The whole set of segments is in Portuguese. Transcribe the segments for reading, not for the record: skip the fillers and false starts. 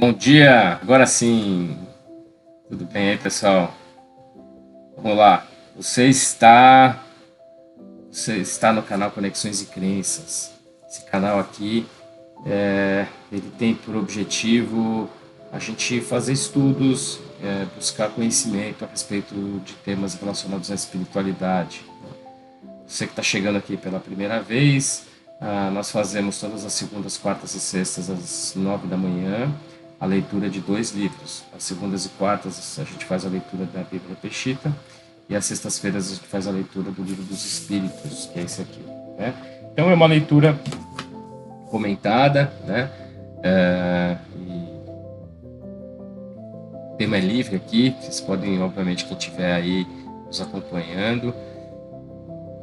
Bom dia, agora sim. Tudo bem aí, pessoal? Vamos lá. Você está no canal Conexões e Crenças. Esse canal aqui, ele tem por objetivo a gente fazer estudos, buscar conhecimento a respeito de temas relacionados à espiritualidade. Você que está chegando aqui pela primeira vez, nós fazemos todas as segundas, quartas e sextas às 9 da manhã a leitura de dois livros. Às segundas e quartas a gente faz a leitura da Bíblia Peshitta e às sextas-feiras a gente faz a leitura do Livro dos Espíritos, que é esse aqui. Né? Então é uma leitura comentada, né? O tema é livre aqui, vocês podem, obviamente, quem estiver aí nos acompanhando,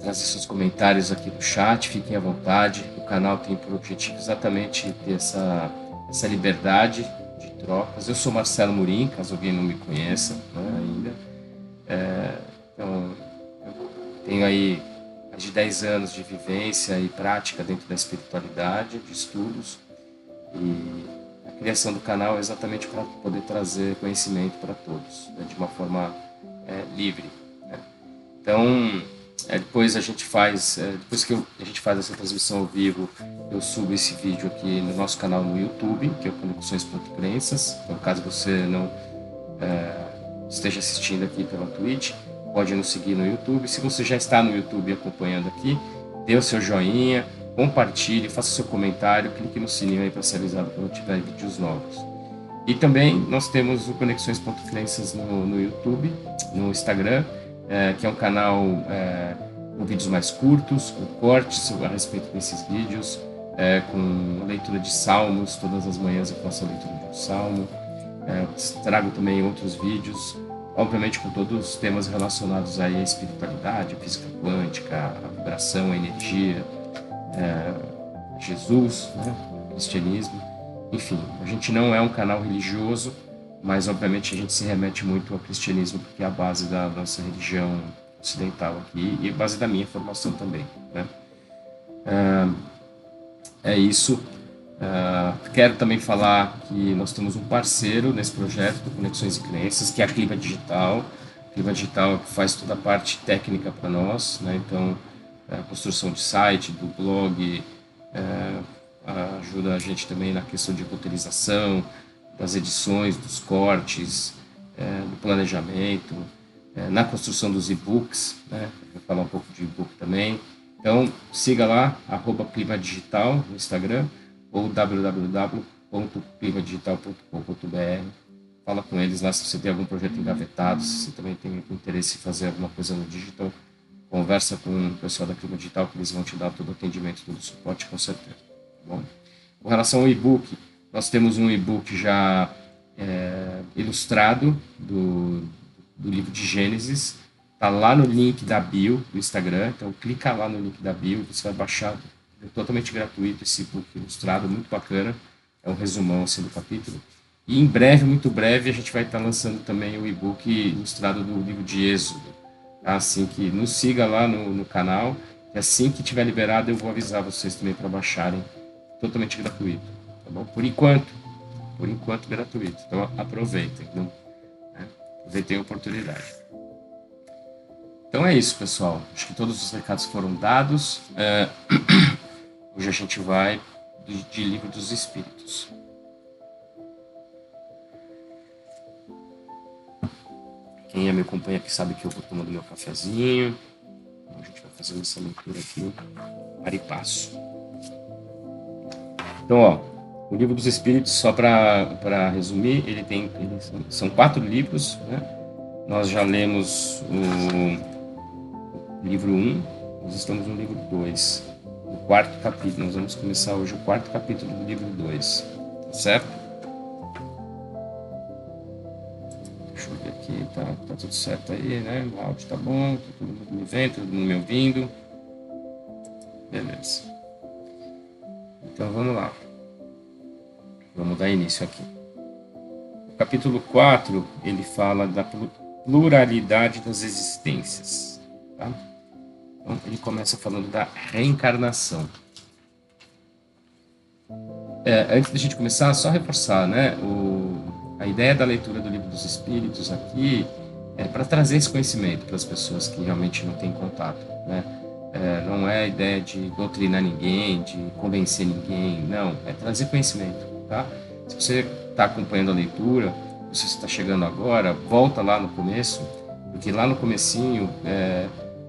trazer seus comentários aqui no chat, fiquem à vontade. O canal tem por objetivo exatamente ter essa liberdade de trocas. Eu sou Marcelo Murim, caso alguém não me conheça, né, ainda. Então, eu tenho aí mais de 10 anos de vivência e prática dentro da espiritualidade, de estudos, e a criação do canal é exatamente para poder trazer conhecimento para todos, né, de uma forma livre. Né? Então, depois a gente faz, depois que a gente faz essa transmissão ao vivo, eu subo esse vídeo aqui no nosso canal no YouTube, que é o Conexões.crenças. Então, caso você não esteja assistindo aqui pela Twitch, pode nos seguir no YouTube. Se você já está no YouTube acompanhando aqui, dê o seu joinha, compartilhe, faça seu comentário, clique no sininho aí para ser avisado quando tiver vídeos novos. E também nós temos o Conexões.crenças no YouTube, no Instagram, que é um canal com vídeos mais curtos, com cortes a respeito desses vídeos, com leitura de salmos. Todas as manhãs eu faço a leitura de um salmo. Trago também outros vídeos, obviamente com todos os temas relacionados aí à espiritualidade, à física quântica, à vibração, à energia, Jesus, né, cristianismo. Enfim, a gente não é um canal religioso, mas obviamente a gente se remete muito ao cristianismo, porque é a base da nossa religião ocidental aqui e a base da minha formação também. Né? É isso. Quero também falar que nós temos um parceiro nesse projeto do Conexões e Crenças, que é a Clima Digital. A Clima Digital faz toda a parte técnica para nós, né? Então, a construção de site, do blog, ajuda a gente também na questão de roteirização, das edições, dos cortes, do planejamento, na construção dos e-books, né? Vou falar um pouco de e-book também. Então, siga lá, @climadigital no Instagram, ou www.climadigital.com.br. Fala com eles lá se você tem algum projeto engavetado, se você também tem interesse em fazer alguma coisa no digital. Conversa com o pessoal da Clima Digital, que eles vão te dar todo o atendimento, todo o suporte, com certeza. Tá bom? Com relação ao e-book, nós temos um e-book já ilustrado do livro de Gênesis. Está lá no link da bio do Instagram. Então, clica lá no link da bio, você vai baixar totalmente gratuito esse e-book ilustrado, muito bacana. É um resumão assim, do capítulo. E em breve, muito breve, a gente vai estar lançando também o e-book ilustrado do livro de Êxodo. Tá? Assim que nos siga lá no canal. E assim que tiver liberado, eu vou avisar vocês também para baixarem, totalmente gratuito. Tá bom? Por enquanto gratuito. Então aproveitem. Não? Aproveitem a oportunidade. Então é isso, pessoal. Acho que todos os recados foram dados. Hoje a gente vai de Livro dos Espíritos. Quem me acompanha aqui sabe que eu vou tomando meu cafezinho. Então a gente vai fazendo essa leitura aqui, para e passo. Então, ó, o Livro dos Espíritos, só para resumir, são 4 livros, né? Nós já lemos o livro 1, nós estamos no livro 2, no 4º capítulo. Nós vamos começar hoje o 4º capítulo do livro 2, tá certo? Deixa eu ver aqui, tá tudo certo aí, né? O áudio tá bom, tá todo mundo me vendo, todo mundo me ouvindo. Beleza. Então vamos lá. Vamos dar início aqui. O capítulo 4, ele fala da pluralidade das existências. Tá? Então, ele começa falando da reencarnação. Antes da gente começar, só reforçar, né? ideia da leitura do Livro dos Espíritos aqui é para trazer esse conhecimento para as pessoas que realmente não têm contato, né? Não é a ideia de doutrinar ninguém, de convencer ninguém, não, é trazer conhecimento, tá? Se você está acompanhando a leitura, se você está chegando agora, volta lá no começo, porque lá no comecinho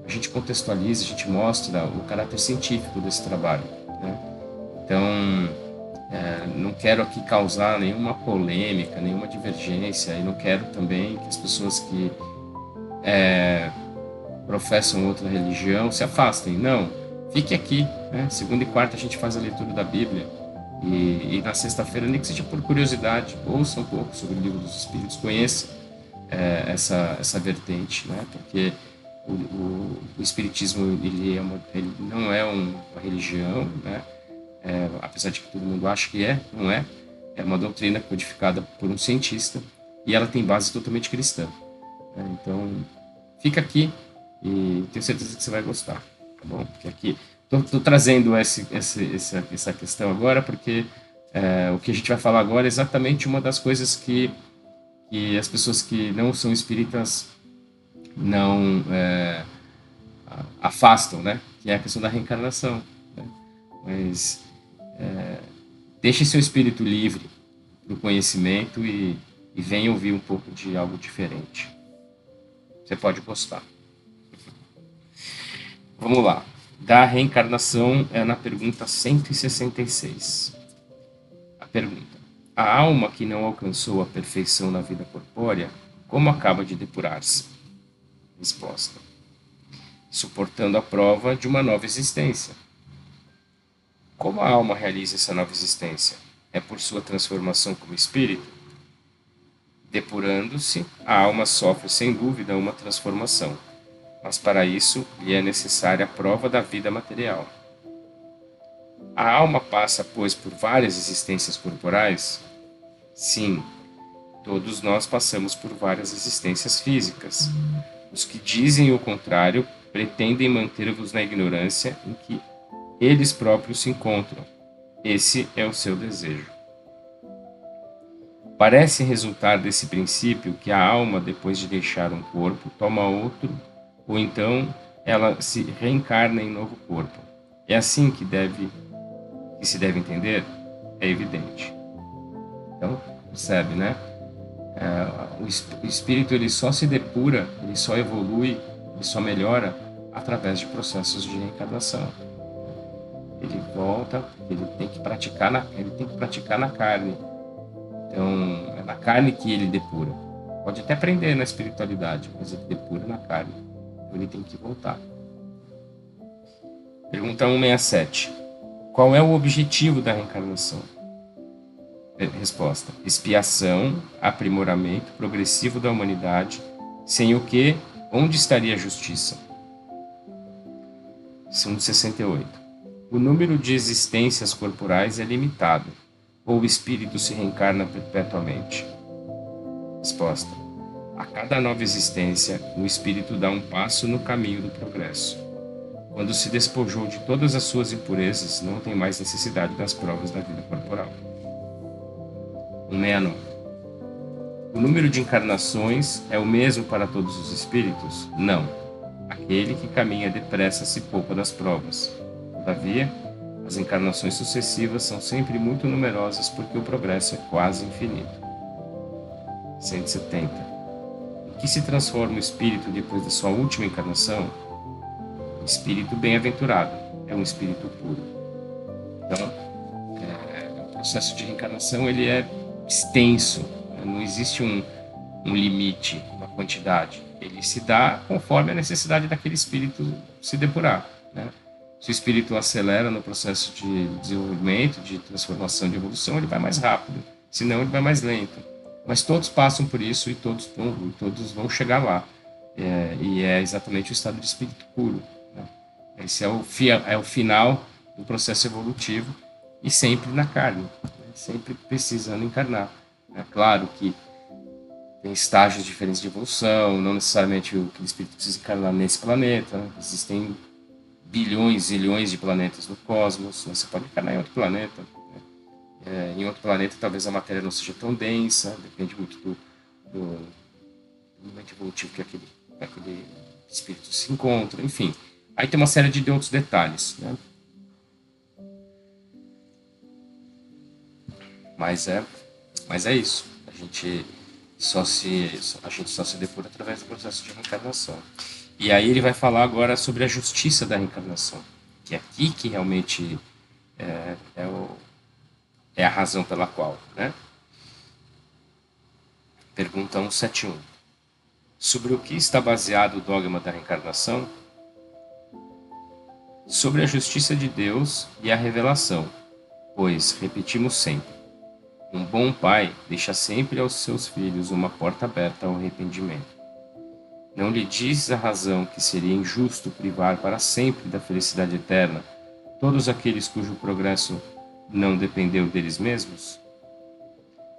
a gente contextualiza, a gente mostra o caráter científico desse trabalho, né? Então, não quero aqui causar nenhuma polêmica, nenhuma divergência, e não quero também que as pessoas que professam outra religião se afastem. Não, fique aqui, né? Segunda e quarta a gente faz a leitura da Bíblia, e na sexta-feira, nem que seja por curiosidade, ouça um pouco sobre o Livro dos Espíritos, conheça essa vertente, né? Porque o Espiritismo ele não é uma religião, né? Apesar de que todo mundo acha que não é. É uma doutrina codificada por um cientista e ela tem base totalmente cristã, né? Então, fica aqui e tenho certeza que você vai gostar, tá bom? Porque aqui estou trazendo essa questão agora porque o que a gente vai falar agora é exatamente uma das coisas que as pessoas que não são espíritas não afastam, né? Que é a questão da reencarnação, né? Mas deixe seu espírito livre para o conhecimento e venha ouvir um pouco de algo diferente. Você pode gostar. Vamos lá. Da reencarnação é na pergunta 166. A pergunta: a alma que não alcançou a perfeição na vida corpórea, como acaba de depurar-se? Resposta: suportando a prova de uma nova existência. Como a alma realiza essa nova existência? É por sua transformação como espírito? Depurando-se, a alma sofre sem dúvida uma transformação, mas para isso lhe é necessária a prova da vida material. A alma passa, pois, por várias existências corporais? Sim, todos nós passamos por várias existências físicas. Os que dizem o contrário pretendem manter-vos na ignorância em que eles próprios se encontram. Esse é o seu desejo. Parece resultar desse princípio que a alma, depois de deixar um corpo, toma outro, ou então ela se reencarna em novo corpo. É assim que se deve entender? É evidente. Então, percebe, né? O espírito ele só se depura, ele só evolui, ele só melhora através de processos de reencarnação. Ele volta, ele tem que praticar na carne. Então, é na carne que ele depura. Pode até aprender na espiritualidade, mas ele depura na carne. Então, ele tem que voltar. Pergunta 167. Qual é o objetivo da reencarnação? Resposta: expiação, aprimoramento progressivo da humanidade, sem o que, onde estaria a justiça? 168. O número de existências corporais é limitado, ou o espírito se reencarna perpetuamente? Resposta: a cada nova existência, o espírito dá um passo no caminho do progresso. Quando se despojou de todas as suas impurezas, não tem mais necessidade das provas da vida corporal. 169. O número de encarnações é o mesmo para todos os espíritos? Não. Aquele que caminha depressa se poupa das provas. Todavia, as encarnações sucessivas são sempre muito numerosas porque o progresso é quase infinito. 170. Em que se transforma o espírito depois da sua última encarnação? O espírito bem-aventurado é um espírito puro. Então, o processo de reencarnação ele é extenso, né? Não existe um limite, uma quantidade. Ele se dá conforme a necessidade daquele espírito se depurar, né? Se o espírito acelera no processo de desenvolvimento, de transformação, de evolução, ele vai mais rápido. Senão, ele vai mais lento. Mas todos passam por isso e todos vão chegar lá. E é exatamente o estado de espírito puro, né? Esse é o final do processo evolutivo e sempre na carne, né? Sempre precisando encarnar. É claro que tem estágios diferentes de evolução, não necessariamente o espírito precisa encarnar nesse planeta, né? Existem bilhões, zilhões de planetas no cosmos, você pode encarnar em outro planeta, né? Em outro planeta, talvez a matéria não seja tão densa, depende muito do momento evolutivo que aquele espírito se encontra, enfim. Aí tem uma série de outros detalhes, né? Mas é isso. A gente só se depura através do processo de reencarnação. E aí ele vai falar agora sobre a justiça da reencarnação, que é aqui que realmente é a razão pela qual, né? Pergunta 171. Sobre o que está baseado o dogma da reencarnação? Sobre a justiça de Deus e a revelação, pois, repetimos sempre, um bom pai deixa sempre aos seus filhos uma porta aberta ao arrependimento. Não lhe diz a razão que seria injusto privar para sempre da felicidade eterna todos aqueles cujo progresso não dependeu deles mesmos?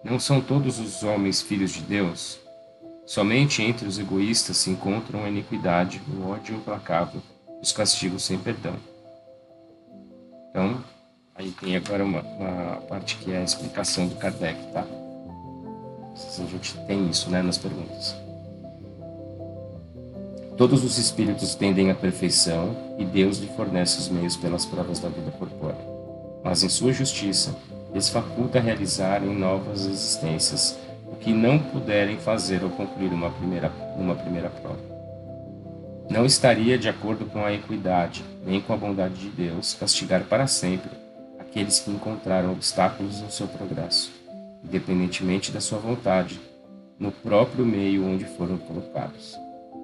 Não são todos os homens filhos de Deus? Somente entre os egoístas se encontram a iniquidade, o ódio implacável, os castigos sem perdão. Então, aí tem agora uma parte que é a explicação do Kardec, tá? A gente tem isso, né, nas perguntas. Todos os espíritos tendem à perfeição e Deus lhe fornece os meios pelas provas da vida corpórea. Mas em sua justiça, lhes faculta realizar em novas existências o que não puderem fazer ao concluir uma primeira prova. Não estaria de acordo com a equidade, nem com a bondade de Deus, castigar para sempre aqueles que encontraram obstáculos no seu progresso, independentemente da sua vontade, no próprio meio onde foram colocados.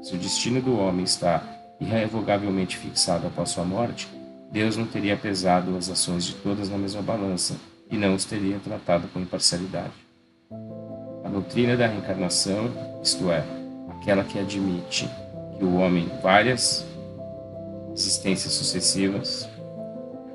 Se o destino do homem está irrevogavelmente fixado após sua morte, Deus não teria pesado as ações de todas na mesma balança e não os teria tratado com imparcialidade. A doutrina da reencarnação, isto é, aquela que admite que o homem várias existências sucessivas,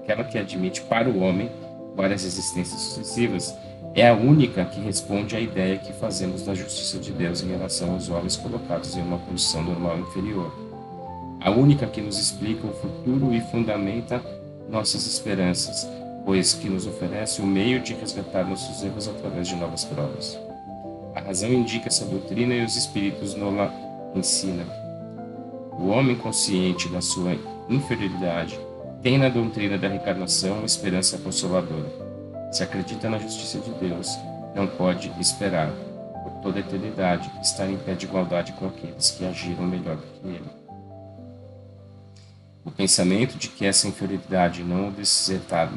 aquela que admite para o homem várias existências sucessivas, é a única que responde à ideia que fazemos da justiça de Deus em relação aos homens colocados em uma condição normal inferior. A única que nos explica o futuro e fundamenta nossas esperanças, pois que nos oferece o meio de resgatar nossos erros através de novas provas. A razão indica essa doutrina e os espíritos nos ensinam. O homem consciente da sua inferioridade tem na doutrina da reencarnação uma esperança consoladora. Se acredita na justiça de Deus, não pode esperar, por toda a eternidade, estar em pé de igualdade com aqueles que agiram melhor do que ele. O pensamento de que essa inferioridade não o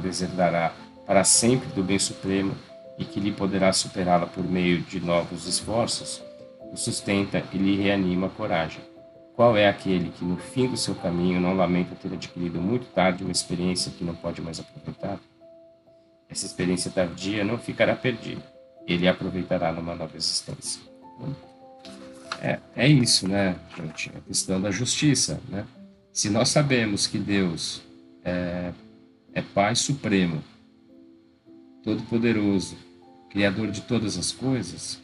deserdará para sempre do bem supremo e que lhe poderá superá-la por meio de novos esforços, o sustenta e lhe reanima a coragem. Qual é aquele que, no fim do seu caminho, não lamenta ter adquirido muito tarde uma experiência que não pode mais aproveitar? Essa experiência tardia não ficará perdida. Ele a aproveitará numa nova existência. É isso, né, gente? A questão da justiça, né? Se nós sabemos que Deus é Pai Supremo, Todo-Poderoso, Criador de todas as coisas,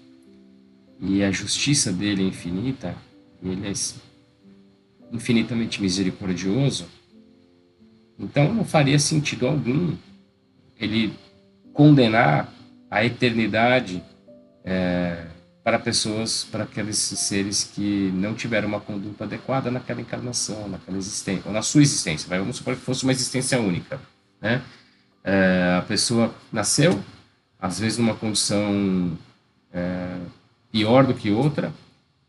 e a justiça dele é infinita, ele é infinitamente misericordioso, então não faria sentido algum ele condenar a eternidade para pessoas, para aqueles seres que não tiveram uma conduta adequada naquela encarnação, naquela existência, ou na sua existência. Vamos supor que fosse uma existência única, né? A pessoa nasceu, às vezes numa condição pior do que outra,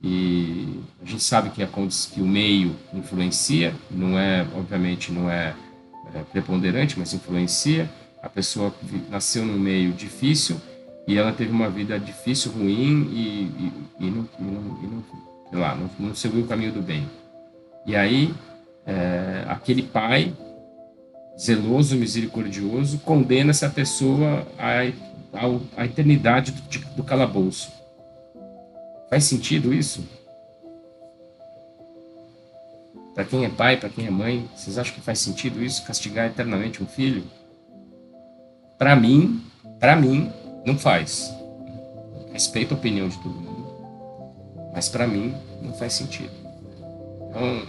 e a gente sabe que o meio influencia, obviamente não é preponderante, mas influencia. A pessoa nasceu num meio difícil e ela teve uma vida difícil, ruim não seguiu o caminho do bem. E aí, aquele pai zeloso, misericordioso, condena essa pessoa à eternidade do calabouço. Faz sentido isso? Para quem é pai, para quem é mãe, vocês acham que faz sentido isso, castigar eternamente um filho? Para mim, não faz. Respeito a opinião de todo mundo, mas para mim não faz sentido. Então,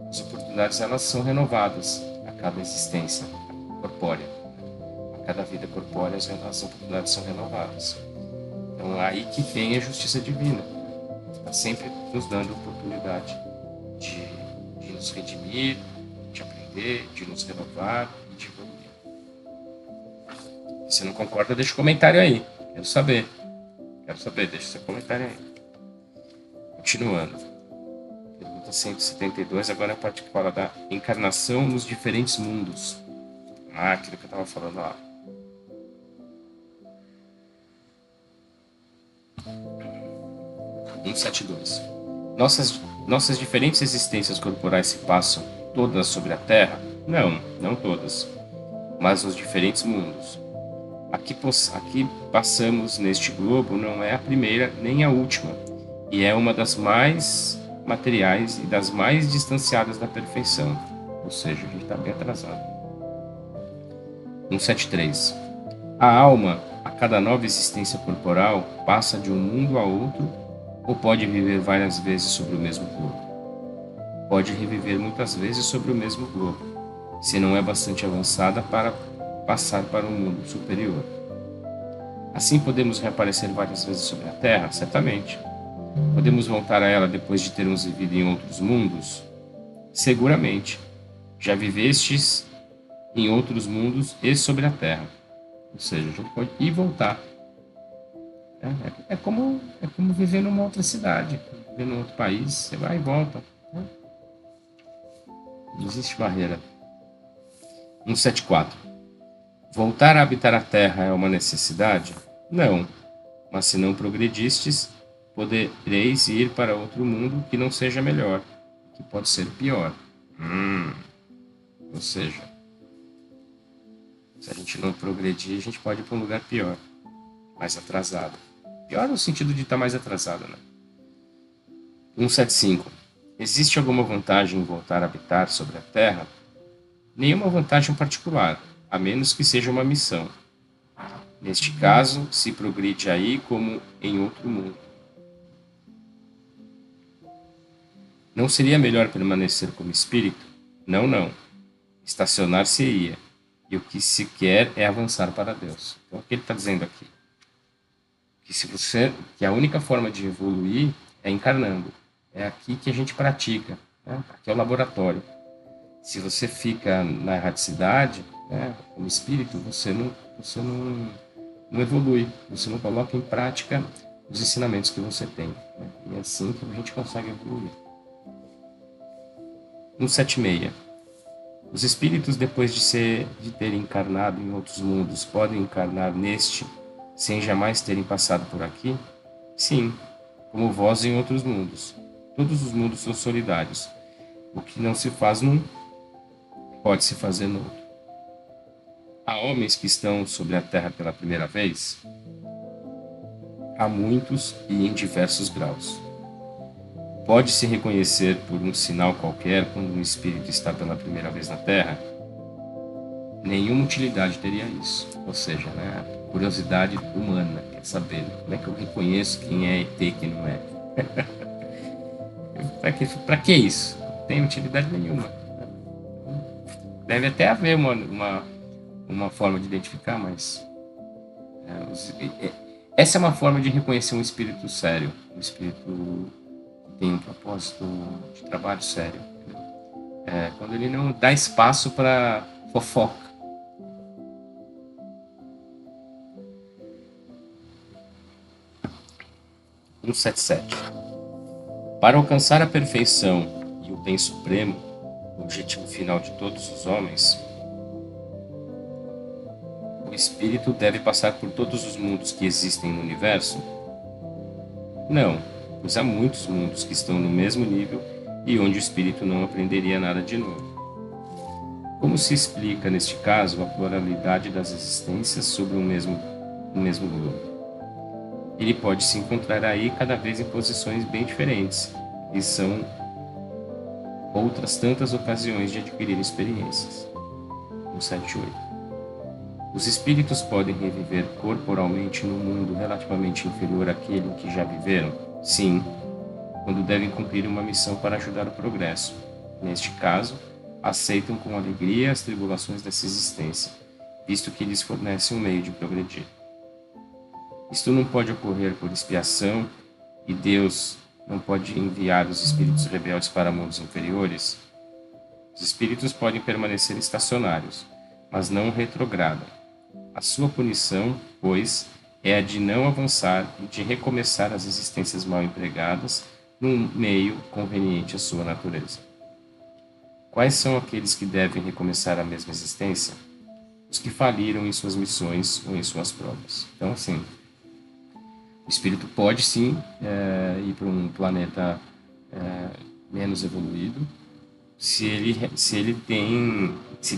as oportunidades elas são renovadas a cada existência corpórea. A cada vida corpórea as oportunidades são renovadas. Então aí que vem a justiça divina. Está sempre nos dando oportunidade de nos redimir, de aprender, de nos renovar e de evoluir. Se você não concorda, deixa um comentário aí. Quero saber, deixa seu comentário aí. Continuando. Pergunta 172, agora é a parte que fala da encarnação nos diferentes mundos. Aquilo que eu estava falando lá. 172. Nossas diferentes existências corporais se passam todas sobre a Terra? Não todas, mas nos diferentes mundos. Aqui passamos neste globo não é a primeira nem a última, e é uma das mais materiais e das mais distanciadas da perfeição. Ou seja, a gente está bem atrasado. 173. A alma, a cada nova existência corporal, passa de um mundo a outro ou pode viver várias vezes sobre o mesmo globo? Pode reviver muitas vezes sobre o mesmo globo, se não é bastante avançada para passar para um mundo superior. Assim podemos reaparecer várias vezes sobre a Terra? Certamente. Podemos voltar a ela depois de termos vivido em outros mundos? Seguramente. Já vivestes em outros mundos e sobre a Terra. Ou seja, a gente pode ir e voltar. É como viver numa outra cidade, viver num outro país, você vai e volta. Não existe barreira. 174. Voltar a habitar a Terra é uma necessidade? Não, mas se não progredistes, podereis ir para outro mundo que não seja melhor, que pode ser pior. Ou seja, se a gente não progredir, a gente pode ir para um lugar pior, mais atrasado. Pior no sentido de estar mais atrasado, né? 175. Existe alguma vantagem em voltar a habitar sobre a Terra? Nenhuma vantagem particular, a menos que seja uma missão. Neste caso, se progride aí como em outro mundo. Não seria melhor permanecer como espírito? Não. Estacionar-se-ia. E o que se quer é avançar para Deus. Então, o que ele está dizendo aqui? Que a única forma de evoluir é encarnando. É aqui que a gente pratica. Né? Aqui é o laboratório. Se você fica na erraticidade, né, como espírito, você não evolui. Você não coloca em prática os ensinamentos que você tem. Né? E é assim que a gente consegue evoluir. 176. Os espíritos, depois de terem encarnado em outros mundos, podem encarnar neste sem jamais terem passado por aqui? Sim, como vós em outros mundos. Todos os mundos são solidários. O que não se faz num, pode se fazer no outro. Há homens que estão sobre a Terra pela primeira vez? Há muitos e em diversos graus. Pode-se reconhecer por um sinal qualquer quando um espírito está pela primeira vez na Terra? Nenhuma utilidade teria isso. Ou seja, né, a curiosidade humana, quer saber como é que eu reconheço quem é ET e quem não é. Para que isso? Não tem utilidade nenhuma. Deve até haver uma forma de identificar, mas essa é uma forma de reconhecer um espírito sério, um espírito que tem um propósito de trabalho sério. Quando ele não dá espaço para fofoca. (177) Para alcançar a perfeição e o bem supremo, o objetivo final de todos os homens, o espírito deve passar por todos os mundos que existem no universo? Não, pois há muitos mundos que estão no mesmo nível e onde o espírito não aprenderia nada de novo. Como se explica, neste caso, a pluralidade das existências sobre o mesmo globo? Ele pode se encontrar aí cada vez em posições bem diferentes, e são outras tantas ocasiões de adquirir experiências. 178. Os espíritos podem reviver corporalmente num mundo relativamente inferior àquele em que já viveram? Sim, quando devem cumprir uma missão para ajudar o progresso. Neste caso, aceitam com alegria as tribulações dessa existência visto que lhes fornece um meio de progredir. Isto não pode ocorrer por expiação, e Deus não pode enviar os espíritos rebeldes para mundos inferiores. Os espíritos podem permanecer estacionários, mas não retrogradam. A sua punição, pois, é a de não avançar e de recomeçar as existências mal empregadas num meio conveniente à sua natureza. Quais são aqueles que devem recomeçar a mesma existência? Os que faliram em suas missões ou em suas provas. Então, assim, o espírito pode sim ir para um planeta menos evoluído, se eles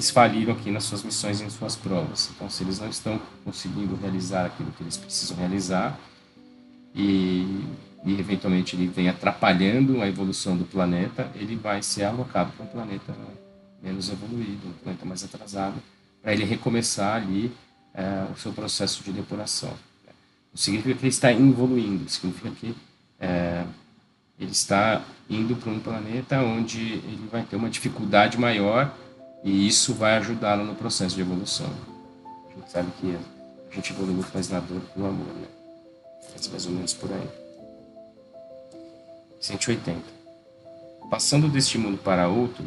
faliram aqui nas suas missões e em suas provas. Então, se eles não estão conseguindo realizar aquilo que eles precisam realizar e eventualmente ele vem atrapalhando a evolução do planeta, ele vai ser alocado para um planeta menos evoluído, um planeta mais atrasado, para ele recomeçar ali o seu processo de depuração. Não significa que ele está evoluindo, significa que ele está indo para um planeta onde ele vai ter uma dificuldade maior e isso vai ajudá-lo no processo de evolução. A gente sabe que a gente evolui muito mais na dor que no amor, né? É mais ou menos por aí. 180. Passando deste mundo para outro,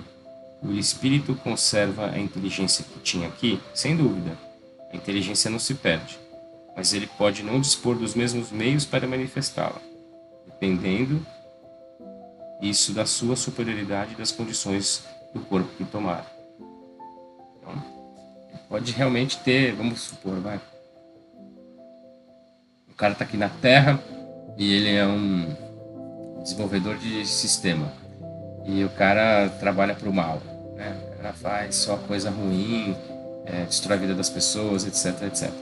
o espírito conserva a inteligência que tinha aqui? Sem dúvida. A inteligência não se perde, mas ele pode não dispor dos mesmos meios para manifestá-la, dependendo isso da sua superioridade e das condições do corpo que tomar. Então, pode realmente ter, vamos supor, o cara está aqui na Terra e ele é um desenvolvedor de sistema e o cara trabalha para o mal, né? O cara faz só coisa ruim, destrói a vida das pessoas, etc, etc.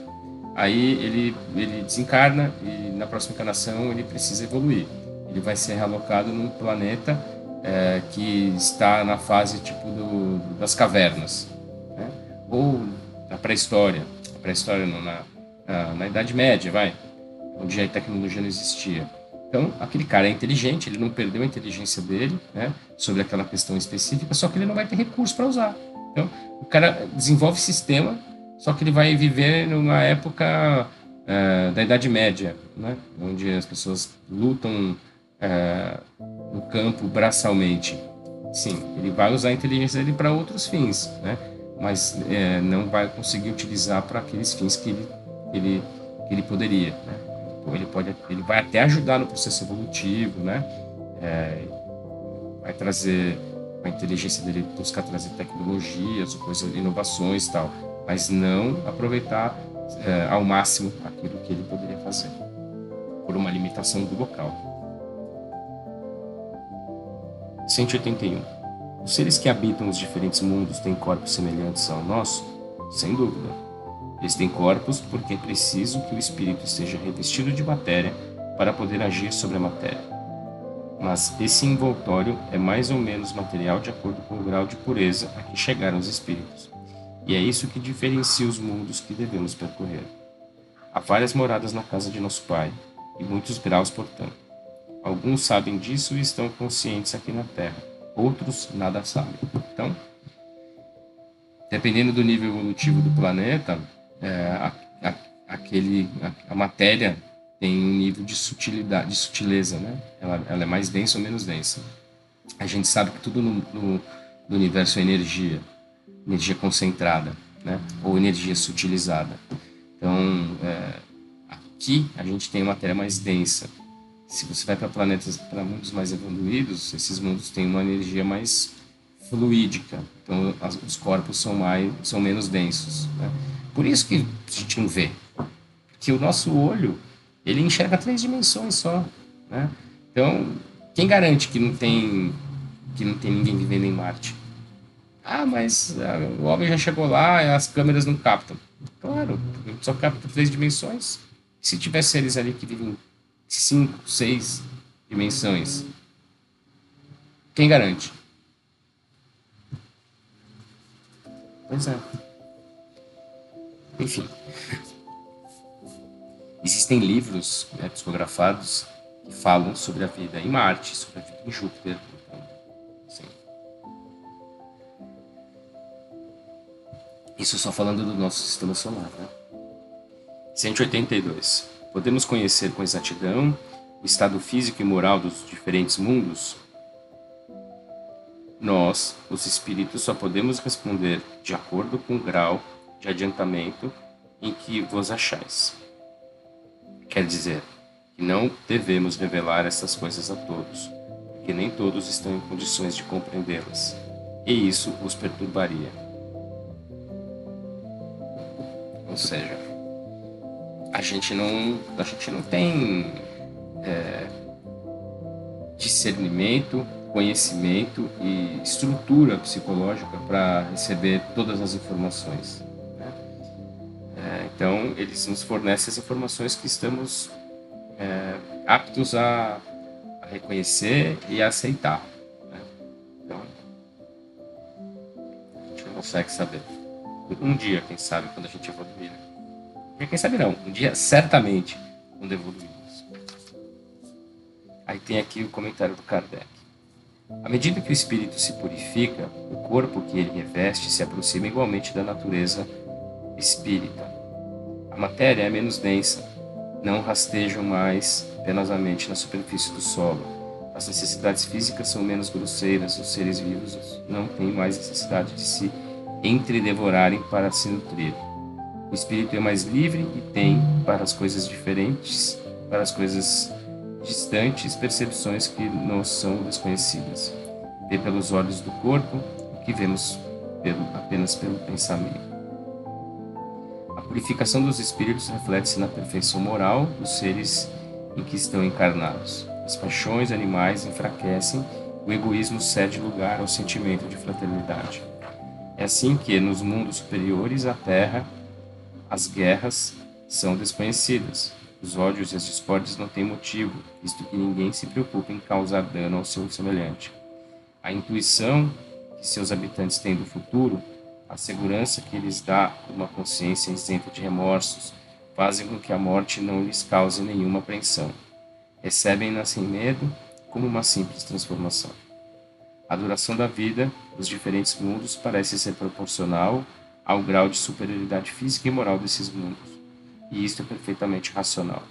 Aí ele desencarna e na próxima encarnação ele precisa evoluir. Ele vai ser realocado num planeta que está na fase tipo das cavernas, né? Ou na pré-história, não, na Idade Média, onde a tecnologia não existia. Então, aquele cara é inteligente, ele não perdeu a inteligência dele, né, sobre aquela questão específica, só que ele não vai ter recurso para usar. Então, o cara desenvolve sistema, só que ele vai viver numa época da Idade Média, né, onde as pessoas lutam no campo braçalmente. Sim, ele vai usar a inteligência dele para outros fins, né, mas não vai conseguir utilizar para aqueles fins que ele poderia, né? Ele vai até ajudar no processo evolutivo, né? Vai trazer a inteligência dele, buscar trazer tecnologias, coisas, inovações e tal, mas não aproveitar ao máximo aquilo que ele poderia fazer, por uma limitação do local. 181. Os seres que habitam os diferentes mundos têm corpos semelhantes ao nosso? Sem dúvida. Eles têm corpos porque é preciso que o espírito esteja revestido de matéria para poder agir sobre a matéria. Mas esse envoltório é mais ou menos material de acordo com o grau de pureza a que chegaram os espíritos. E é isso que diferencia os mundos que devemos percorrer. Há várias moradas na casa de nosso Pai, e muitos graus, portanto. Alguns sabem disso e estão conscientes aqui na Terra. Outros nada sabem. Então, dependendo do nível evolutivo do planeta, a matéria tem um nível de sutilidade, de sutileza, né? Ela é mais densa ou menos densa. A gente sabe que tudo no universo é energia concentrada, né? Ou energia sutilizada. Então, aqui a gente tem matéria mais densa. Se você vai para mundos mais evoluídos, esses mundos têm uma energia mais fluídica. Então, os corpos são menos densos, né? Por isso que a gente não vê. Que o nosso olho, ele enxerga 3 dimensões só, né? Então, quem garante que não tem ninguém vivendo em Marte? Ah, mas o homem já chegou lá e as câmeras não captam. Claro, só capta 3 dimensões. Se tiver seres ali que vivem 5, 6 dimensões, quem garante? Pois é. Enfim. Existem livros, né, psicografados que falam sobre a vida em Marte, sobre a vida em Júpiter. Então, assim. Isso só falando do nosso sistema solar, né? 182. Podemos conhecer com exatidão o estado físico e moral dos diferentes mundos? Nós, os espíritos, só podemos responder de acordo com o grau de adiantamento em que vos achais. Quer dizer, que não devemos revelar essas coisas a todos, porque nem todos estão em condições de compreendê-las, e isso os perturbaria. Ou seja, a gente não tem discernimento, conhecimento e estrutura psicológica para receber todas as informações, né? Então, eles nos fornecem as informações que estamos aptos a reconhecer e a aceitar, né? Então, a gente não consegue saber. Um dia, quem sabe, quando a gente evoluir, né? E quem sabe não, um dia certamente, quando evoluirmos. Aí tem aqui o comentário do Kardec. À medida que o espírito se purifica, o corpo que ele reveste se aproxima igualmente da natureza espírita. A matéria é menos densa, não rastejam mais penosamente na superfície do solo. As necessidades físicas são menos grosseiras, os seres vivos não têm mais necessidade de se entredevorarem para se nutrir. O espírito é mais livre e tem, para as coisas diferentes, para as coisas distantes, percepções que nos são desconhecidas. Vê pelos olhos do corpo o que vemos apenas pelo pensamento. A purificação dos espíritos reflete-se na perfeição moral dos seres em que estão encarnados. As paixões animais enfraquecem, o egoísmo cede lugar ao sentimento de fraternidade. É assim que, nos mundos superiores à Terra, as guerras são desconhecidas. Os ódios e as discórdias não têm motivo, visto que ninguém se preocupa em causar dano ao seu semelhante. A intuição que seus habitantes têm do futuro, a segurança que lhes dá uma consciência isenta de remorsos, fazem com que a morte não lhes cause nenhuma apreensão. Recebem-na sem medo, como uma simples transformação. A duração da vida dos diferentes mundos parece ser proporcional ao grau de superioridade física e moral desses mundos, e isto é perfeitamente racional.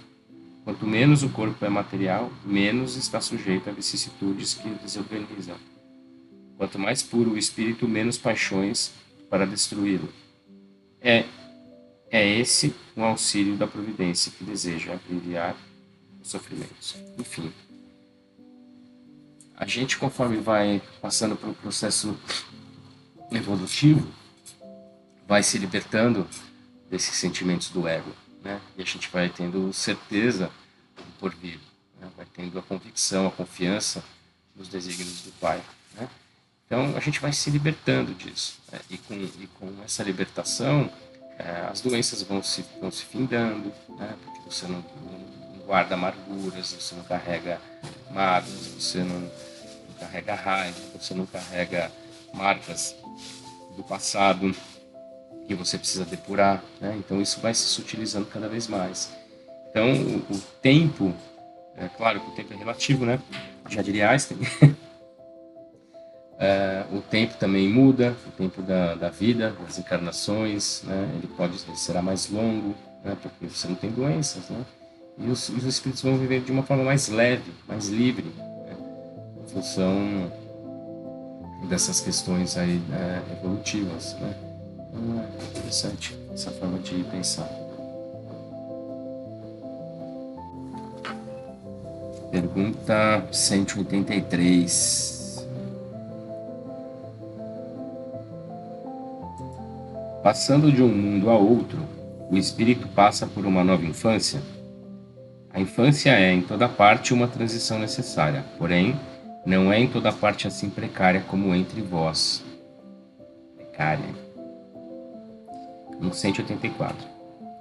Quanto menos o corpo é material, menos está sujeito a vicissitudes que o desorganizam. Quanto mais puro o espírito, menos paixões para destruí-lo. É esse um auxílio da providência que deseja aliviar os sofrimentos. Enfim, a gente, conforme vai passando pelo processo evolutivo, vai se libertando desses sentimentos do ego, né? E a gente vai tendo certeza do porvir, né? Vai tendo a convicção, a confiança nos desígnios do Pai, né? Então a gente vai se libertando disso, né? E com essa libertação, as doenças vão se findando, né? Porque você não guarda amarguras, você não carrega mágoas, você não carrega raiva, você não carrega marcas do passado que você precisa depurar, né? Então isso vai se sutilizando cada vez mais. Então o tempo, é claro que o tempo é relativo, né? Já diria Einstein. O tempo também muda, o tempo da vida, das encarnações, né? Ele será mais longo, né? Porque você não tem doenças, né? E os espíritos vão viver de uma forma mais leve, mais livre, né? Em função dessas questões aí, evolutivas, né? Então é interessante essa forma de pensar. Pergunta 183. Passando de um mundo a outro, o espírito passa por uma nova infância? A infância é, em toda parte, uma transição necessária, porém, não é em toda parte assim precária como entre vós. Precária. 184.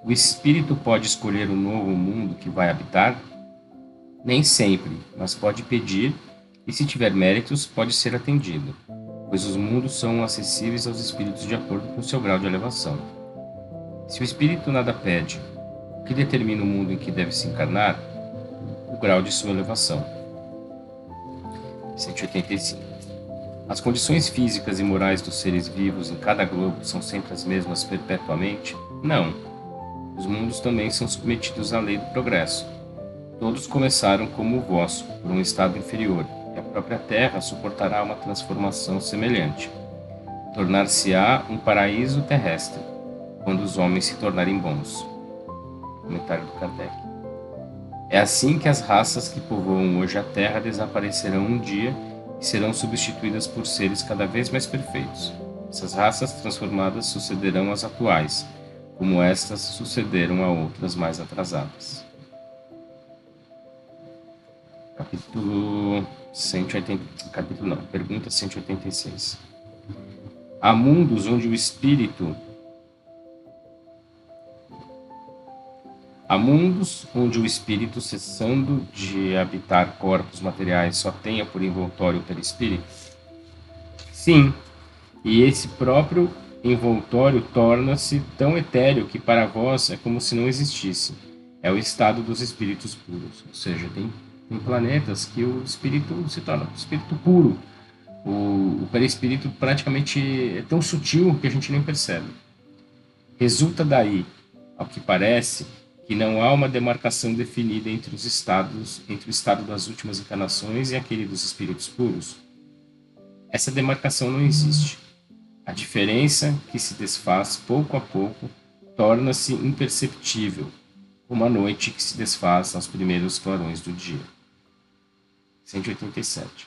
O espírito pode escolher o novo mundo que vai habitar? Nem sempre, mas pode pedir, e se tiver méritos, pode ser atendido, pois os mundos são acessíveis aos espíritos de acordo com seu grau de elevação. Se o espírito nada pede, o que determina o mundo em que deve se encarnar? O grau de sua elevação. 185. As condições físicas e morais dos seres vivos em cada globo são sempre as mesmas perpetuamente? Não. Os mundos também são submetidos à lei do progresso. Todos começaram como o vosso, por um estado inferior, e a própria Terra suportará uma transformação semelhante. Tornar-se-á um paraíso terrestre, quando os homens se tornarem bons. Comentário do Kardec. É assim que as raças que povoam hoje a Terra desaparecerão um dia e serão substituídas por seres cada vez mais perfeitos. Essas raças transformadas sucederão às atuais, como estas sucederam a outras mais atrasadas. Pergunta 186. Há mundos onde o espírito Há mundos onde o espírito, cessando de habitar corpos materiais, só tenha por envoltório o perispírito? Sim, e esse próprio envoltório torna-se tão etéreo que para vós é como se não existisse. É o estado dos espíritos puros. Ou seja, tem planetas que o espírito se torna um espírito puro. O perispírito praticamente é tão sutil que a gente nem percebe. Resulta daí, ao que parece, que não há uma demarcação definida entre os estados, entre o estado das últimas encarnações e aquele dos espíritos puros. Essa demarcação não existe. A diferença, que se desfaz pouco a pouco, torna-se imperceptível, como a noite que se desfaz aos primeiros clarões do dia. 187.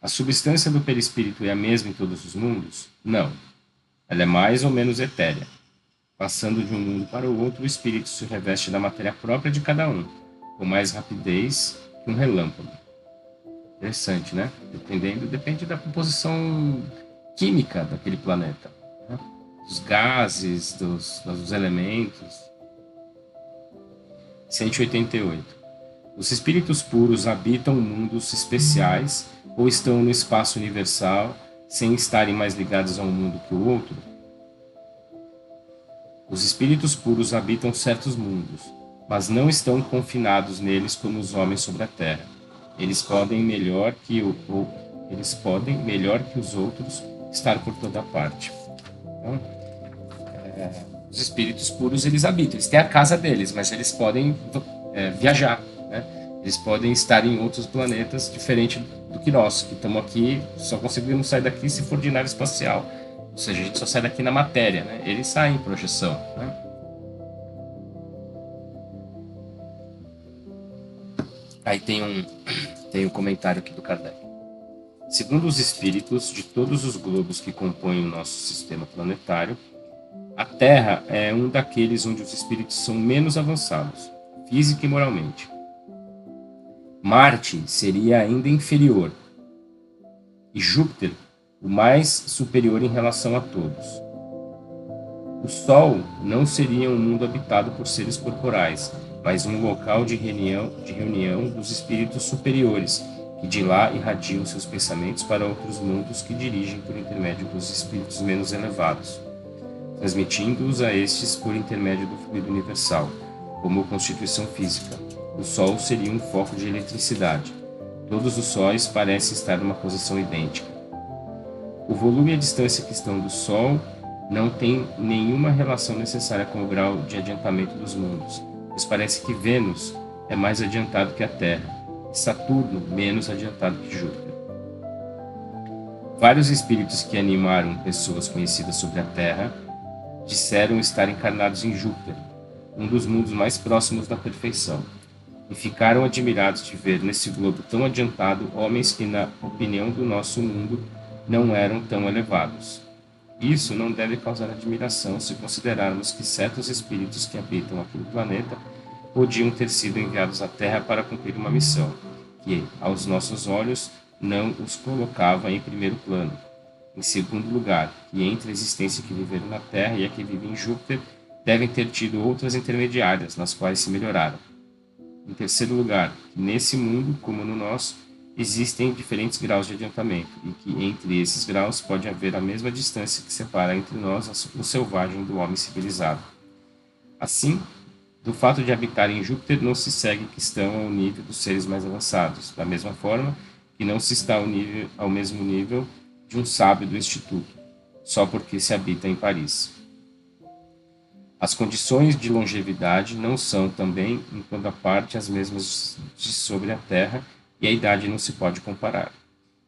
A substância do perispírito é a mesma em todos os mundos? Não. Ela é mais ou menos etérea. Passando de um mundo para o outro, o espírito se reveste da matéria própria de cada um, com mais rapidez que um relâmpago. Interessante, né? Depende da composição química daquele planeta, né? Dos gases, dos elementos. 188. Os espíritos puros habitam mundos especiais ou estão no espaço universal sem estarem mais ligados a um mundo que o outro? Os espíritos puros habitam certos mundos, mas não estão confinados neles como os homens sobre a terra. Eles podem melhor que os outros estar por toda parte. Então, os espíritos puros eles habitam, eles têm a casa deles, mas eles podem viajar, né? Eles podem estar em outros planetas diferente do que nós, que estamos aqui, só conseguimos sair daqui se for de nave espacial. Ou seja, a gente só sai daqui na matéria, né? Eles saem em projeção, né? Aí tem um comentário aqui do Kardec. Segundo os espíritos de todos os globos que compõem o nosso sistema planetário, a Terra é um daqueles onde os espíritos são menos avançados, física e moralmente. Marte seria ainda inferior, e Júpiter o mais superior em relação a todos. O Sol não seria um mundo habitado por seres corporais, mas um local de reunião dos espíritos superiores, que de lá irradiam seus pensamentos para outros mundos que dirigem por intermédio dos espíritos menos elevados, transmitindo-os a estes por intermédio do fluido universal, como constituição física. O Sol seria um foco de eletricidade. Todos os sóis parecem estar numa posição idêntica. O volume e a distância que estão do Sol não tem nenhuma relação necessária com o grau de adiantamento dos mundos, pois parece que Vênus é mais adiantado que a Terra, e Saturno menos adiantado que Júpiter. Vários espíritos que animaram pessoas conhecidas sobre a Terra disseram estar encarnados em Júpiter, um dos mundos mais próximos da perfeição, e ficaram admirados de ver nesse globo tão adiantado homens que, na opinião do nosso mundo, não eram tão elevados. Isso não deve causar admiração se considerarmos que certos espíritos que habitam aquele planeta podiam ter sido enviados à Terra para cumprir uma missão, que, aos nossos olhos, não os colocava em primeiro plano. Em segundo lugar, que entre a existência que viveram na Terra e a que vive em Júpiter, devem ter tido outras intermediárias, nas quais se melhoraram. Em terceiro lugar, que nesse mundo, como no nosso, existem diferentes graus de adiantamento, e que entre esses graus pode haver a mesma distância que separa entre nós o selvagem do homem civilizado. Assim, do fato de habitarem em Júpiter não se segue que estão ao nível dos seres mais avançados, da mesma forma que não se está ao mesmo nível de um sábio do Instituto, só porque se habita em Paris. As condições de longevidade não são também, em toda parte, as mesmas de sobre a Terra, e a idade não se pode comparar.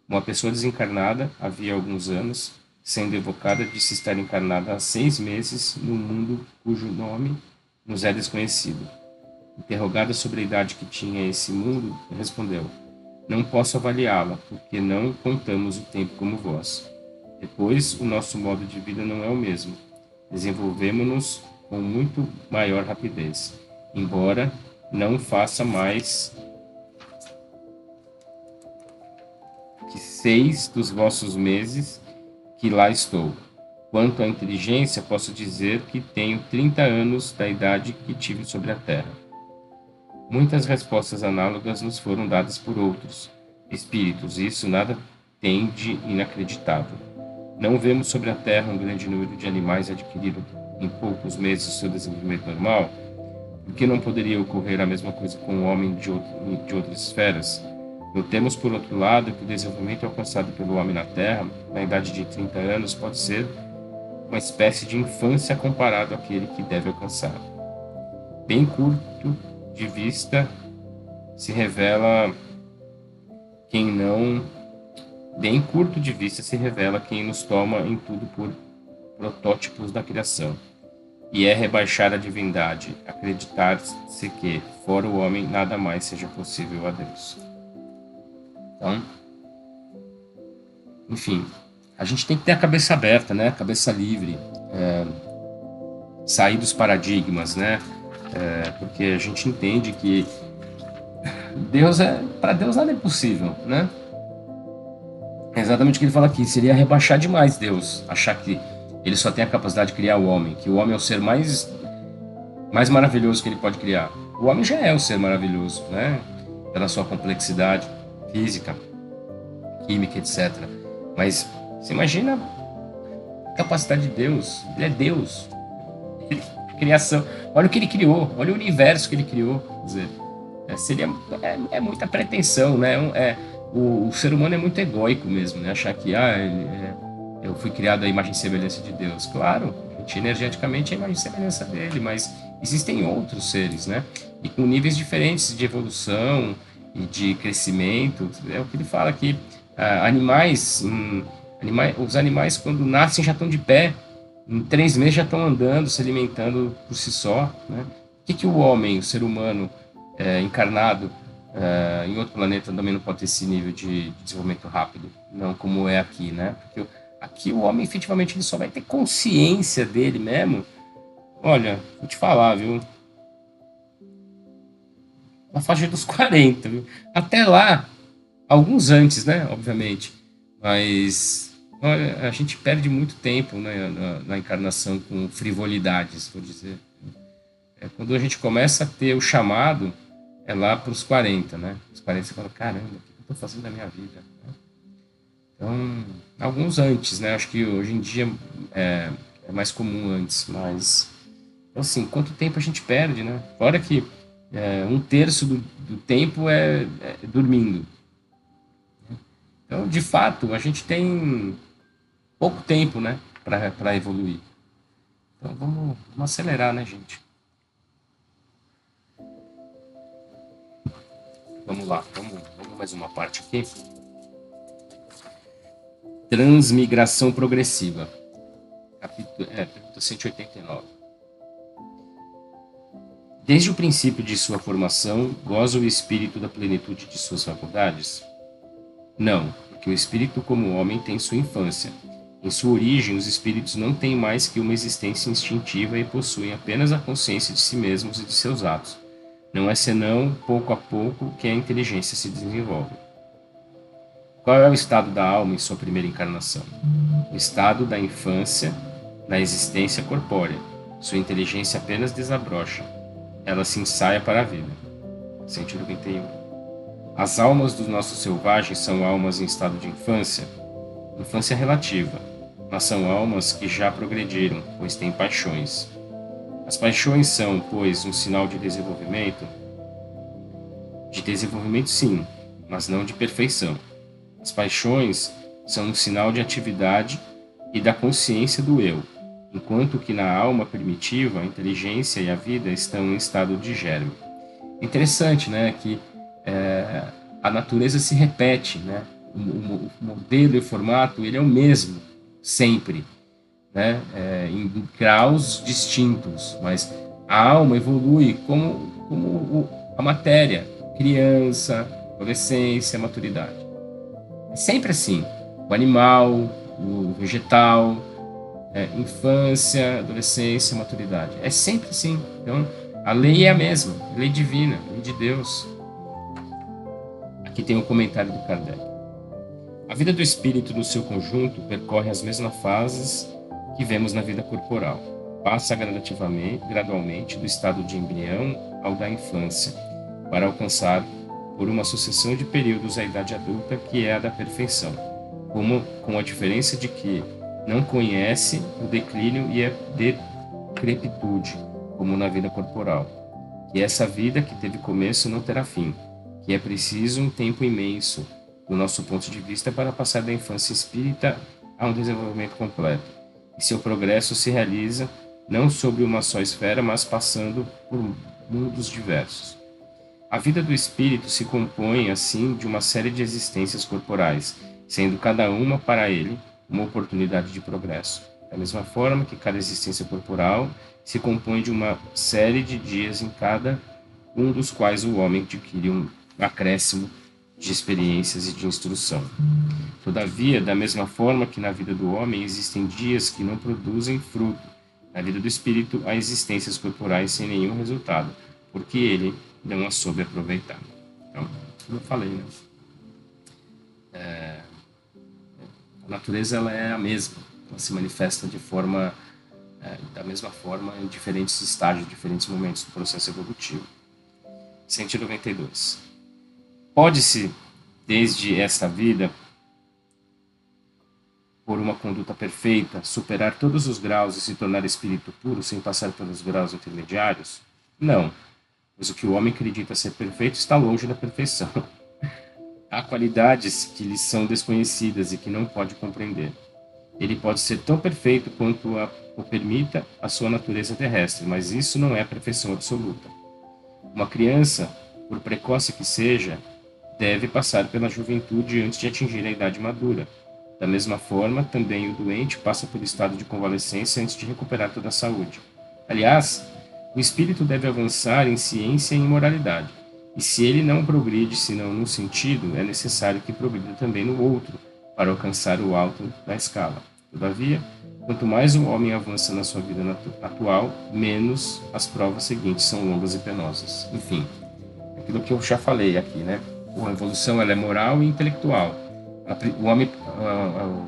Uma pessoa desencarnada, havia alguns anos, sendo evocada, disse estar encarnada há 6 meses num mundo cujo nome nos é desconhecido. Interrogada sobre a idade que tinha esse mundo, respondeu: não posso avaliá-la, porque não contamos o tempo como vós. Depois, o nosso modo de vida não é o mesmo. Desenvolvemos-nos com muito maior rapidez, embora não faça mais que 6 dos vossos meses que lá estou. Quanto à inteligência, posso dizer que tenho 30 anos da idade que tive sobre a Terra. Muitas respostas análogas nos foram dadas por outros espíritos, e isso nada tem de inacreditável. Não vemos sobre a Terra um grande número de animais adquirindo em poucos meses o seu desenvolvimento normal? Por que não poderia ocorrer a mesma coisa com o homem de outras esferas? Notemos, por outro lado, que o desenvolvimento alcançado pelo homem na Terra, na idade de 30 anos, pode ser uma espécie de infância comparado àquele que deve alcançar. Bem curto de vista se revela quem nos toma em tudo por protótipos da criação. E é rebaixar a divindade, acreditar-se que, fora o homem, nada mais seja possível a Deus. Então, enfim, a gente tem que ter a cabeça aberta, né? Cabeça livre, sair dos paradigmas, né? Porque a gente entende que para Deus nada é possível, né? É exatamente o que ele fala aqui, seria rebaixar demais Deus, achar que ele só tem a capacidade de criar o homem, que o homem é o ser mais maravilhoso que ele pode criar. O homem já é um ser maravilhoso, né? Pela sua complexidade física, química, etc. Mas você imagina a capacidade de Deus. Ele é Deus. Criação. Olha o que ele criou. Olha o universo que ele criou. Quer dizer, é muita pretensão, né? O ser humano é muito egóico mesmo, né? Achar que eu fui criado à imagem e semelhança de Deus. Claro, a gente energeticamente é a imagem e semelhança dele, mas existem outros seres, né? E com níveis diferentes de evolução e de crescimento. É o que ele fala aqui. Os animais, quando nascem, já estão de pé. Em 3 meses já estão andando, se alimentando por si só, né? Por que o homem, o ser humano encarnado em outro planeta, também não pode ter esse nível de desenvolvimento rápido? Não como é aqui, né? Porque aqui o homem, efetivamente, ele só vai ter consciência dele mesmo. Olha, vou te falar, viu? Na faixa dos 40, viu? Até lá, alguns antes, né? Obviamente. Mas olha, a gente perde muito tempo, né, na encarnação com frivolidades, vou dizer. Quando a gente começa a ter o chamado, é lá para os 40, né? Os 40 você fala, caramba, o que eu estou fazendo da minha vida? Então, alguns antes, né? Acho que hoje em dia é mais comum antes, mas assim, quanto tempo a gente perde, né? Fora que 1/3 do tempo é dormindo. Então, de fato, a gente tem pouco tempo, né, para evoluir. Então, vamos acelerar, né, gente? Vamos lá, vamos mais uma parte aqui. Transmigração progressiva. Pergunta 189. Desde o princípio de sua formação, goza o espírito da plenitude de suas faculdades? Não, porque o espírito como homem tem sua infância. Em sua origem, os espíritos não têm mais que uma existência instintiva e possuem apenas a consciência de si mesmos e de seus atos. Não é senão, pouco a pouco, que a inteligência se desenvolve. Qual é o estado da alma em sua primeira encarnação? O estado da infância na existência corpórea. Sua inteligência apenas desabrocha. Ela se ensaia para a vida. 191. As almas dos nossos selvagens são almas em estado de infância relativa, mas são almas que já progrediram, pois têm paixões. As paixões são, pois, um sinal de desenvolvimento? De desenvolvimento, sim, mas não de perfeição. As paixões são um sinal de atividade e da consciência do eu, enquanto que na alma primitiva, a inteligência e a vida estão em estado de germe. Interessante, né, que a natureza se repete, né? O modelo e o formato ele é o mesmo sempre, né? Em graus distintos, mas a alma evolui como a matéria, criança, adolescência, maturidade. É sempre assim. O animal, o vegetal, infância, adolescência, maturidade. É sempre assim. Então, a lei é a mesma, lei divina, lei de Deus. Aqui tem um comentário do Kardec. A vida do espírito no seu conjunto percorre as mesmas fases que vemos na vida corporal. Passa gradualmente do estado de embrião ao da infância, para alcançar, por uma sucessão de períodos, a idade adulta, que é a da perfeição, com a diferença de que não conhece o declínio e a decrepitude, como na vida corporal, que essa vida que teve começo não terá fim, que é preciso um tempo imenso, do nosso ponto de vista, para passar da infância espírita a um desenvolvimento completo. E seu progresso se realiza não sobre uma só esfera, mas passando por mundos diversos. A vida do espírito se compõe, assim, de uma série de existências corporais, sendo cada uma para ele uma oportunidade de progresso. Da mesma forma que cada existência corporal se compõe de uma série de dias em cada um dos quais o homem adquire um acréscimo de experiências e de instrução. Todavia, da mesma forma que na vida do homem existem dias que não produzem fruto, na vida do espírito há existências corporais sem nenhum resultado, porque ele não as soube aproveitar. Então, como eu falei, né? A natureza ela é a mesma, ela se manifesta da mesma forma em diferentes estágios, diferentes momentos do processo evolutivo. 192. Pode-se, desde esta vida, por uma conduta perfeita, superar todos os graus e se tornar espírito puro sem passar pelos graus intermediários? Não, pois o que o homem acredita ser perfeito está longe da perfeição. Há qualidades que lhe são desconhecidas e que não pode compreender. Ele pode ser tão perfeito quanto o permita a sua natureza terrestre, mas isso não é a perfeição absoluta. Uma criança, por precoce que seja, deve passar pela juventude antes de atingir a idade madura. Da mesma forma, também o doente passa pelo estado de convalescência antes de recuperar toda a saúde. Aliás, o espírito deve avançar em ciência e em moralidade. E se ele não progride senão num sentido, é necessário que progrida também no outro, para alcançar o alto da escala. Todavia, quanto mais o homem avança na sua vida atual, menos as provas seguintes são longas e penosas. Enfim, aquilo que eu já falei aqui, né? A evolução ela é moral e intelectual. O homem,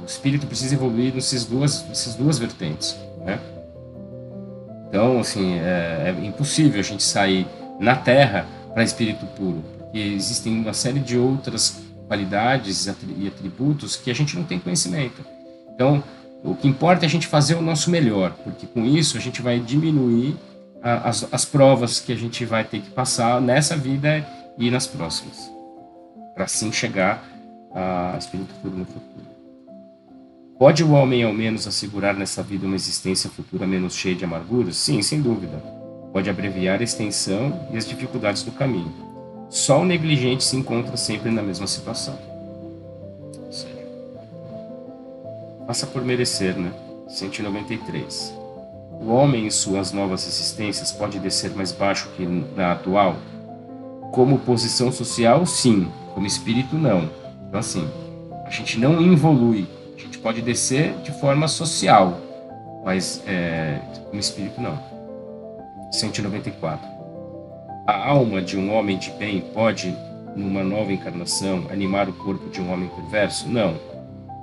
o espírito precisa evoluir nessas duas vertentes, né? Então, assim, é impossível a gente sair na Terra para espírito puro, porque existem uma série de outras qualidades e atributos que a gente não tem conhecimento. Então, o que importa é a gente fazer o nosso melhor, porque com isso a gente vai diminuir as provas que a gente vai ter que passar nessa vida e nas próximas, para assim chegar a espírito puro no futuro. Pode o homem ao menos assegurar nessa vida uma existência futura menos cheia de amarguras? Sim, sem dúvida. Pode abreviar a extensão e as dificuldades do caminho. Só o negligente se encontra sempre na mesma situação. Ou seja, passa por merecer, né? 193. O homem em suas novas existências pode descer mais baixo que na atual? Como posição social, sim. Como espírito, não. Então, assim, a gente não evolui. A gente pode descer de forma social, mas como espírito, não. 194. A alma de um homem de bem pode, numa nova encarnação, animar o corpo de um homem perverso? Não,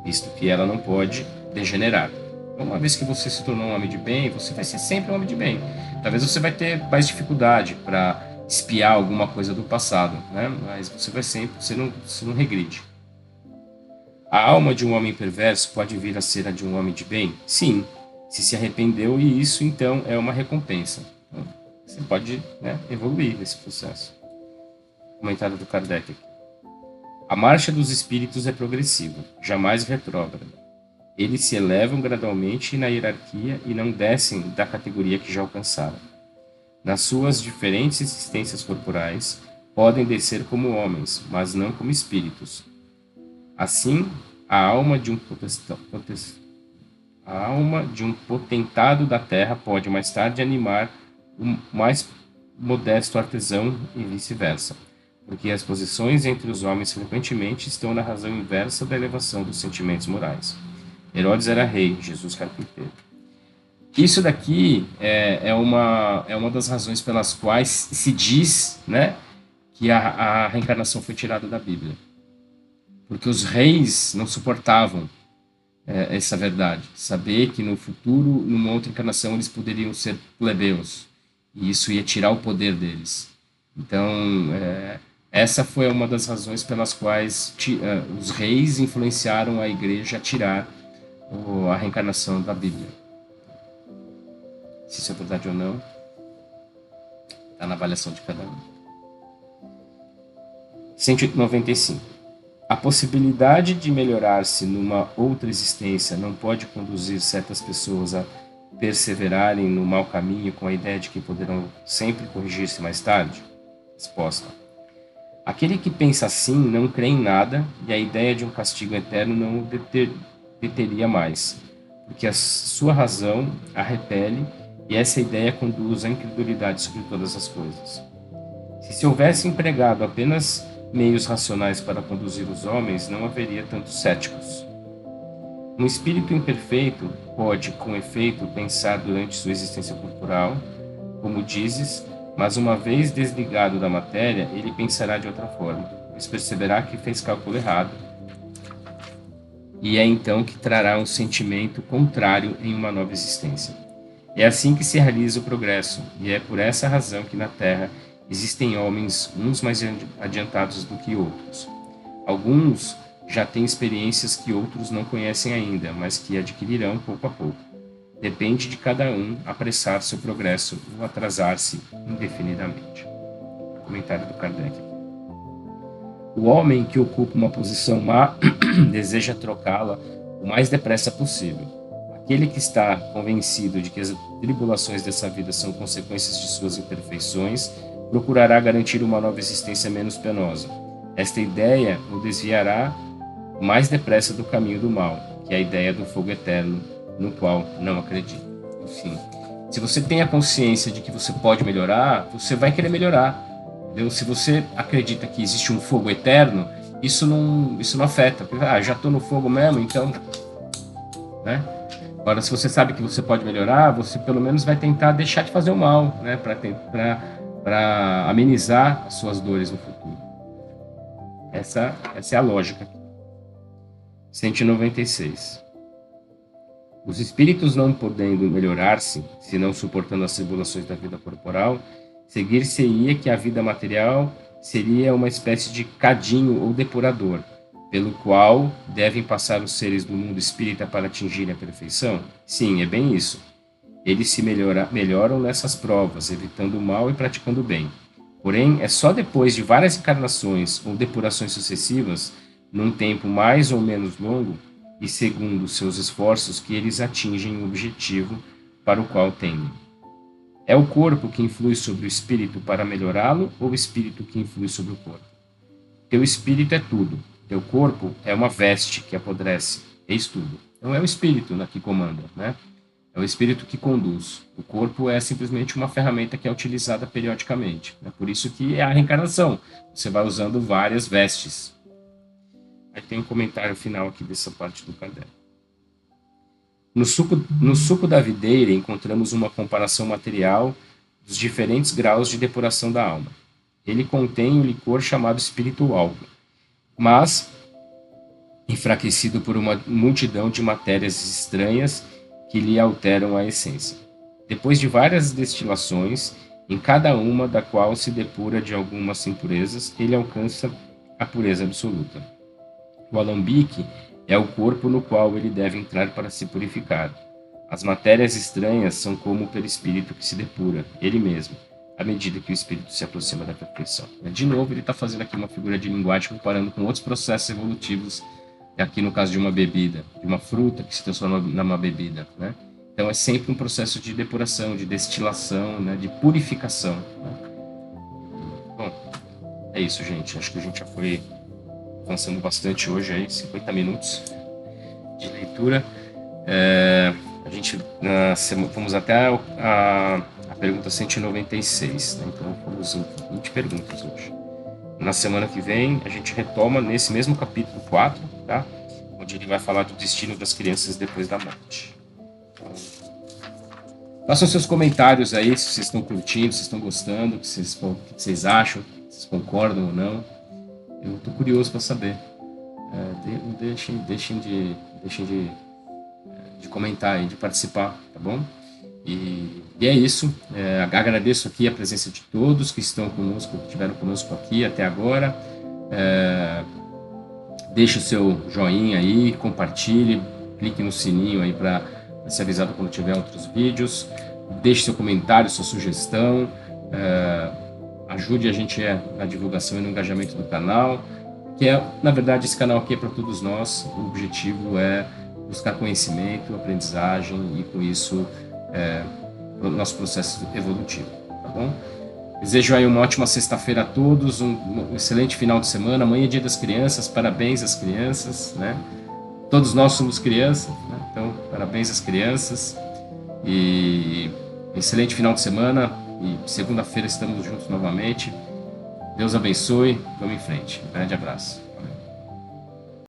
visto que ela não pode degenerar. Então, uma vez que você se tornou um homem de bem, você vai ser sempre um homem de bem. Talvez você vai ter mais dificuldade para espiar alguma coisa do passado, né? Mas você vai sempre, você não regride. A alma de um homem perverso pode vir a ser a de um homem de bem? Sim, se arrependeu, e isso então é uma recompensa. Então, você pode, né, evoluir nesse processo. Comentário do Kardec aqui. A marcha dos espíritos é progressiva, jamais retrógrada. Eles se elevam gradualmente na hierarquia e não descem da categoria que já alcançaram. Nas suas diferentes existências corporais, podem descer como homens, mas não como espíritos. Assim, a alma de um potentado da terra pode mais tarde animar o mais modesto artesão e vice-versa, porque as posições entre os homens frequentemente estão na razão inversa da elevação dos sentimentos morais. Herodes era rei, Jesus carpinteiro. Isso daqui é uma das razões pelas quais se diz, né, que a reencarnação foi tirada da Bíblia. Porque os reis não suportavam essa verdade. Saber que no futuro, numa outra encarnação, eles poderiam ser plebeus. E isso ia tirar o poder deles. Então, essa foi uma das razões pelas quais os reis influenciaram a igreja a tirar a reencarnação da Bíblia. Se isso é verdade ou não, está na avaliação de cada um. 195. A possibilidade de melhorar-se numa outra existência não pode conduzir certas pessoas a perseverarem no mau caminho com a ideia de que poderão sempre corrigir-se mais tarde? Resposta. Aquele que pensa assim não crê em nada e a ideia de um castigo eterno não o deteria mais, porque a sua razão a repele e essa ideia conduz à incredulidade sobre todas as coisas. Se houvesse empregado apenas meios racionais para conduzir os homens, não haveria tantos céticos. Um espírito imperfeito pode, com efeito, pensar durante sua existência corporal, como dizes, mas uma vez desligado da matéria, ele pensará de outra forma, pois perceberá que fez cálculo errado, e é então que trará um sentimento contrário em uma nova existência. É assim que se realiza o progresso, e é por essa razão que na Terra existem homens, uns mais adiantados do que outros. Alguns já têm experiências que outros não conhecem ainda, mas que adquirirão pouco a pouco. Depende de cada um apressar seu progresso ou atrasar-se indefinidamente. Comentário do Kardec. O homem que ocupa uma posição má deseja trocá-la o mais depressa possível. Aquele que está convencido de que as tribulações dessa vida são consequências de suas imperfeições procurará garantir uma nova existência menos penosa. Esta ideia o desviará mais depressa do caminho do mal, que é a ideia do fogo eterno, no qual não acredita. Enfim, se você tem a consciência de que você pode melhorar, você vai querer melhorar. Entendeu? Se você acredita que existe um fogo eterno, isso não afeta. Já estou no fogo mesmo, então... Né? Agora, se você sabe que você pode melhorar, você pelo menos vai tentar deixar de fazer o mal, né? Para amenizar as suas dores no futuro. Essa é a lógica. 196. Os espíritos não podendo melhorar-se, senão suportando as tribulações da vida corporal, seguir-se-ia que a vida material seria uma espécie de cadinho ou depurador, pelo qual devem passar os seres do mundo espírita para atingirem a perfeição? Sim, é bem isso. Eles se melhoram nessas provas, evitando o mal e praticando o bem. Porém, é só depois de várias encarnações ou depurações sucessivas, num tempo mais ou menos longo, e segundo seus esforços, que eles atingem o objetivo para o qual tendem. É o corpo que influi sobre o espírito para melhorá-lo ou o espírito que influi sobre o corpo? Teu espírito é tudo. Teu corpo é uma veste que apodrece. Eis tudo. Então é o espírito que comanda, né? É o espírito que conduz. O corpo é simplesmente uma ferramenta que é utilizada periodicamente. É por isso que é a reencarnação. Você vai usando várias vestes. Aí tem um comentário final aqui dessa parte do Kardec. No suco da videira encontramos uma comparação material dos diferentes graus de depuração da alma. Ele contém um licor chamado espiritual, mas enfraquecido por uma multidão de matérias estranhas que lhe alteram a essência. Depois de várias destilações, em cada uma da qual se depura de algumas impurezas, ele alcança a pureza absoluta. O alambique é o corpo no qual ele deve entrar para se purificar. As matérias estranhas são como o perispírito que se depura, ele mesmo, à medida que o espírito se aproxima da perfeição. De novo, ele está fazendo aqui uma figura de linguagem comparando com outros processos evolutivos, aqui no caso de uma bebida, de uma fruta que se transforma numa bebida, né? Então é sempre um processo de depuração, de destilação, né? De purificação, né? Bom, é isso, gente. Acho que a gente já foi avançando bastante hoje, aí, 50 minutos de leitura. A gente fomos até a pergunta 196, né? Então fomos em 20 perguntas hoje. Na semana que vem a gente retoma nesse mesmo capítulo 4, tá? Onde ele vai falar do destino das crianças depois da morte. Então, façam seus comentários aí, se vocês estão curtindo, se estão gostando, o que vocês acham, se vocês concordam ou não. Eu estou curioso para saber. Deixem de comentar e de participar, tá bom? E é isso. Agradeço aqui a presença de todos que estão conosco, que estiveram conosco aqui até agora. Deixe o seu joinha aí, compartilhe, clique no sininho aí para ser avisado quando tiver outros vídeos. Deixe seu comentário, sua sugestão. Ajude a gente na divulgação e no engajamento do canal. Na verdade, esse canal aqui é para todos nós. O objetivo é buscar conhecimento, aprendizagem e, com isso, o nosso processo evolutivo, tá bom? Desejo aí uma ótima sexta-feira a todos, um excelente final de semana. Amanhã é Dia das Crianças, parabéns às crianças, né? Todos nós somos crianças, né? Então, parabéns às crianças. E excelente final de semana. E segunda-feira estamos juntos novamente. Deus abençoe. Vamos em frente. Um grande abraço. Valeu.